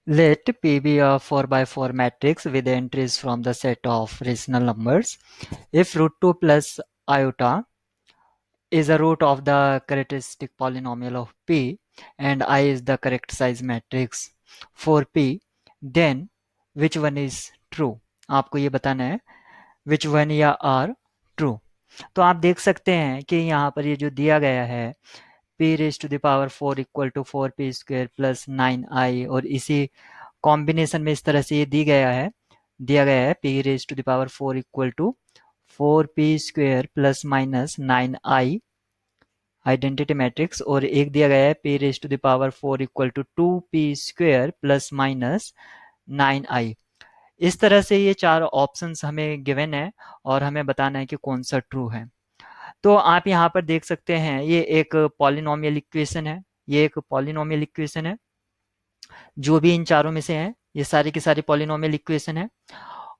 Let P be a 4 by 4 matrix with entries from the set of rational numbers. If root 2 plus iota is a root of the characteristic polynomial of P and I is the correct size matrix for P, then which one is true? आपको ये बताना है which one या are true. तो आप देख सकते हैं कि यहाँ पर ये जो दिया गया है p raise to the power 4 equal to 4p square plus 9i, और इसी कॉम्बिनेशन में इस तरह से ये दिया गया है p raise to the power 4 equal to 4p square plus minus 9i identity matrix, और एक दिया गया है p raise to the power 4 equal to 2p square plus minus 9i। इस तरह से ये चार ऑप्शंस हमें गिवन है और हमें बताना है कि कौन सा ट्रू है। तो आप यहाँ पर देख सकते हैं ये एक पॉलिनोमियल इक्वेशन है, ये एक पॉलिनोमियल इक्वेशन है। जो भी इन चारों में से है ये सारी की सारी पॉलिनोमियल इक्वेशन है,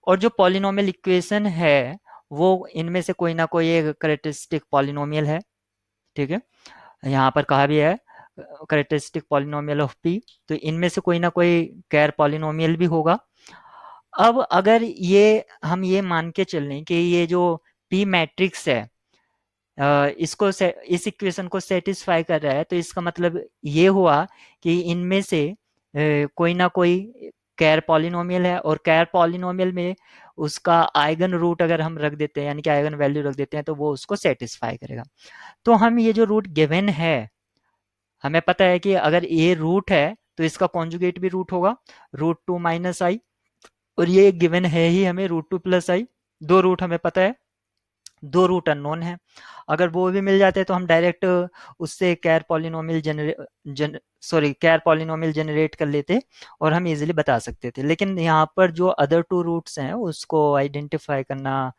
और जो पॉलिनोमियल इक्वेशन है वो इनमें से कोई ना कोई एक करेक्टरिस्टिक पॉलिनोमियल है। ठीक है, यहाँ पर कहा भी है करेक्टरिस्टिक पॉलिनोमियल ऑफ पी, तो इनमें से कोई ना कोई गैर पॉलिनोमियल भी होगा। अब अगर ये हम ये मान के चल लें कि ये जो पी मैट्रिक्स है इस इक्वेशन को सेटिस्फाई कर रहा है, तो इसका मतलब ये हुआ कि इनमें से कोई ना कोई कैर पॉलिनोमियल है, और कैर पॉलिनोमियल में उसका आइगन रूट अगर हम रख देते हैं यानी कि आइगन वैल्यू रख देते हैं तो वो उसको सेटिस्फाई करेगा। तो हम ये जो रूट गिवन है हमें पता है कि अगर ये रूट है तो इसका कॉन्जुगेट भी रूट होगा, रूट टू माइनस आई, और ये गिवन है ही हमें रूट टू प्लस आई। दो रूट हमें पता है, दो रूट अननोन है। अगर वो भी मिल जाते तो हम डायरेक्ट उससे कैर पॉलिनोमियल जनरेट कर लेते और हम इजीली बता सकते थे। लेकिन यहाँ पर जो अदर टू रूट्स हैं उसको आइडेंटिफाई करना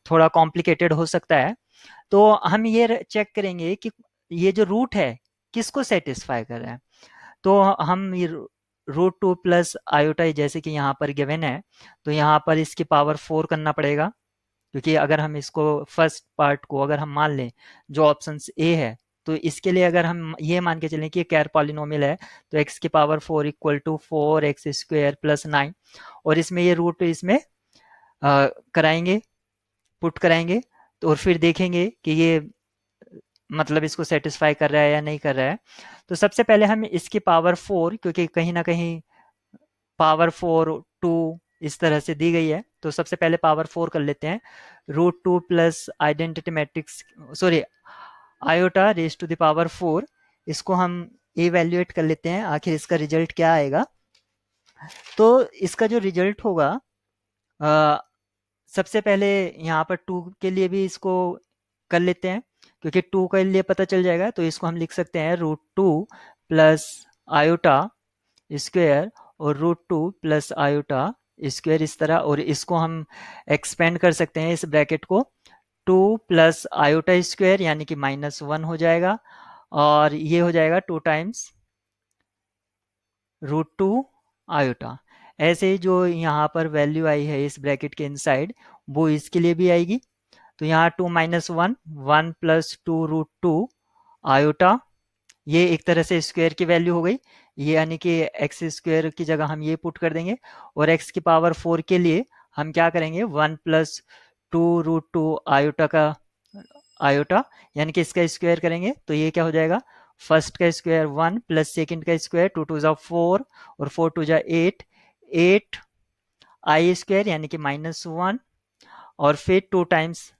थोड़ा कॉम्प्लिकेटेड हो सकता है। तो हम ये चेक करेंगे कि ये जो रूट है किसको सेटिस्फाई कर रहा है। तो हम ये रूट टू प्लस आयोटा जैसे कि यहाँ पर गिवन है, तो यहाँ पर इसकी पावर 4 करना पड़ेगा, क्योंकि अगर हम इसको फर्स्ट पार्ट को अगर हम मान लें जो ऑप्शन ए है, तो इसके लिए अगर हम ये मान के चलें कि कैर पॉलिनोमियल है तो x की power 4 equal to 4x square plus 9, और इसमें ये रूट इसमें कराएंगे, पुट कराएंगे, तो और फिर देखेंगे कि ये मतलब इसको सेटिस्फाई कर रहा है या नहीं कर रहा है। तो सबसे पहले हम इसकी पावर 4, क्योंकि कहीं ना कहीं पावर 4 2 इस तरह से दी गई है, तो सबसे पहले पावर 4 कर लेते हैं। Root two plus identity matrix sorry iota raise to the power 4, इसको हम इवेल्युएट कर लेते हैं आखिर इसका रिजल्ट क्या आएगा। तो इसका जो रिजल्ट होगा अ, सबसे पहले यहाँ पर 2 के लिए भी इसको कर लेते हैं, क्योंकि 2 के लिए पता चल जाएगा, तो इसको हम लिख सकते हैं root two plus iota square और root two plus iota square इस तरह, और इसको हम एक्सपेंड कर सकते हैं इस ब्रैकेट को, 2 प्लस आयोटा स्क्वायर यानी कि -1 हो जाएगा, और ये हो जाएगा 2 टाइम्स रूट टू आयोटा। ऐसे ही जो यहाँ पर वैल्यू आई है इस ब्रैकेट के इनसाइड वो इसके लिए भी आएगी। तो यहाँ 2 minus 1 1 plus 2 root two iota, ये एक तरह से स्क्वायर की वैल्यू हो गई, ये यानी कि एक्स स्क्वायर की जगह हम ये पुट कर देंगे, और एक्स की पावर 4 के लिए हम क्या करेंगे 1 प्लस 2 रूट टू आयोटा का आयोटा यानी कि इसका स्क्वायर करेंगे, तो ये क्या हो जाएगा फर्स्ट का स्क्वायर 1 प्लस सेकेंड का स्क्वायर 2 टू जा 4 और 4 टू जा 8 8 आई स्क्वायर यानी कि -1, और फिर 2 टाइम्स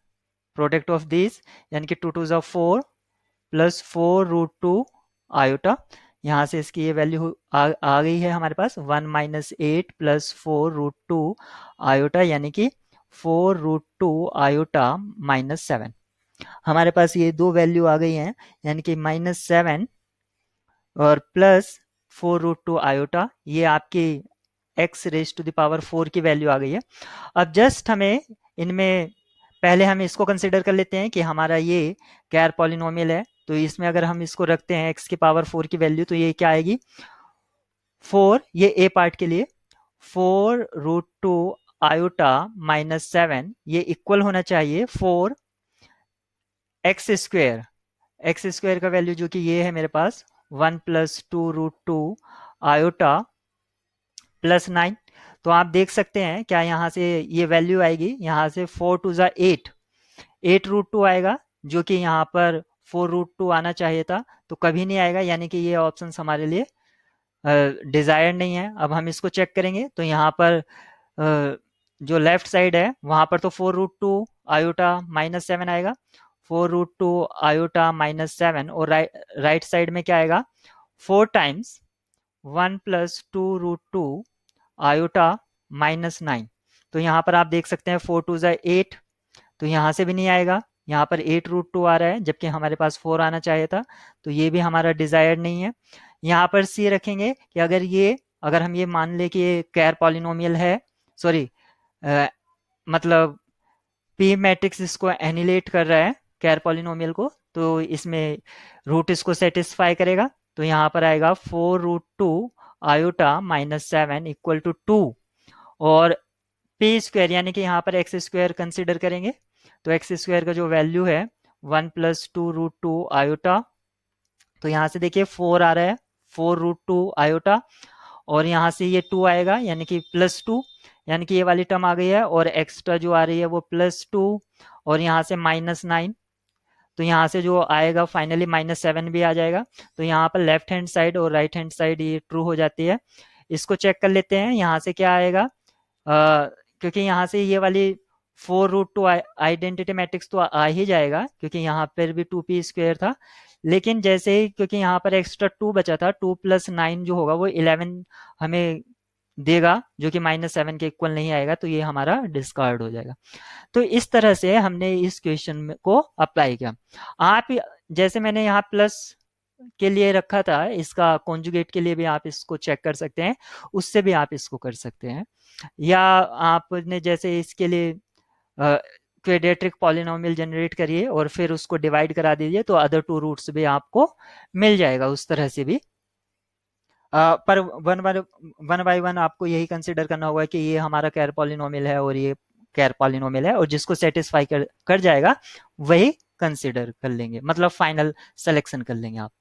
प्रोडक्ट ऑफ दिस यानी कि 2 टू जा 4 प्लस 4 रूट टू आयोटा। यहाँ से इसकी ये वैल्यू आ गई है हमारे पास 1 minus 8 plus 4 root two iota यानी कि 4 रूट टू आयोटा -7। हमारे पास ये दो वैल्यू आ गई हैं, यानी कि -7 और प्लस 4 रूट टू आयोटा, ये आपकी x raise to the power 4 की वैल्यू आ गई है। अब जस्ट हमें इनमें पहले हम इसको कंसिडर कर लेते हैं कि हमारा ये कैर पॉलिनोमियल है, तो इसमें अगर हम इसको रखते हैं एक्स की पावर 4 की वैल्यू, तो ये क्या आएगी 4, ये ए पार्ट के लिए 4 रूट टू आयोटा -7, ये इक्वल होना चाहिए 4 एक्स स्क्वायर, एक्स स्क्वायर का वैल्यू जो कि ये है मेरे पास 1 plus 2 root two iota plus 9। तो आप देख सकते हैं क्या यहाँ से ये वैल्यू आएगी, यहाँ से 4 टू ज़ा 8, 8√2 आएगा, जो कि यहाँ पर 4√2 आना चाहिए था, तो कभी नहीं आएगा, यानी कि ये ऑप्शन हमारे लिए डिजायर्ड नहीं है। अब हम इसको चेक करेंगे तो यहाँ पर जो लेफ्ट साइड है वहाँ पर तो 4√2 आयोटा -7 आएगा, 4√2 आयोटा -7, और राइट साइड में क्या आएगा, 4 टाइम्स 1 + 2√2 आयोटा -9। तो यहाँ पर आप देख सकते हैं 4 टू ज़ा 8, तो यहाँ से भी नहीं आएगा, यहाँ पर 8√2 आ रहा है जबकि हमारे पास 4 आना चाहिए था, तो ये भी हमारा डिजायर्ड नहीं है। यहाँ पर सी रखेंगे कि अगर हम ये मान ले कि ये कैर पॉलिनोमियल है, सॉरी, मतलब पी मैट्रिक्स इसको एनिलेट कर रहा है कैर पॉलिनोमियल को, तो इसमें रूट इसको सेटिस्फाई करेगा। तो यहाँ पर आएगा 4√2 आयोटा -7 इक्वल टू 2, और पी स्क्वायर यानी कि यहाँ पर एक्स स्क्वायर कंसिडर करेंगे, तो एक्स स्क्वायर का जो वैल्यू है 1 + 2√2 आयोटा, तो यहाँ से देखिए 4 आ रहा है, 4√2 आयोटा, और यहाँ से ये 2 आएगा यानी कि +2, यानी कि ये वाली टर्म आ गई है, और एक्स्ट्रा जो आ रही है वो +2, और यहाँ से -9, तो यहाँ से जो आएगा फाइनली -7 भी आ जाएगा। तो यहाँ पर लेफ्ट हैंड साइड और राइट हैंड साइड ये ट्रू हो जाती है। इसको चेक कर लेते हैं यहाँ से क्या आएगा, क्योंकि यहाँ से ये वाली 4√2 आइडेंटिटी मैट्रिक्स तो आ ही जाएगा, क्योंकि यहाँ पर भी 2p² था, लेकिन जैसे ही क्योंकि यहाँ पर एक्स्ट्रा 2 बचा था, 2 + 9 जो होगा वो 11 हमें देगा, जो कि -7 के इक्वल नहीं आएगा, तो ये हमारा डिस्कार्ड हो जाएगा। तो इस तरह से हमने इस क्वेश्चन को अप्लाई किया। आप जैसे मैंने यहाँ प्लस के लिए रखा था, इसका कॉन्जुगेट के लिए भी आप इसको चेक कर सकते हैं, उससे भी आप इसको कर सकते हैं, या आपने जैसे इसके लिए क्वेड्रेटिक पॉलिनोमियल जनरेट करिए और फिर उसको डिवाइड करा दीजिए, तो अदर 2 रूट्स भी आपको मिल जाएगा, उस तरह से भी। पर वन बाय वन आपको यही कंसिडर करना होगा कि ये हमारा कैर पॉलिनोमियल है और ये कैर पॉलिनोमियल है, और जिसको सेटिस्फाई कर जाएगा वही कंसिडर कर लेंगे, मतलब फाइनल सिलेक्शन कर लेंगे आप।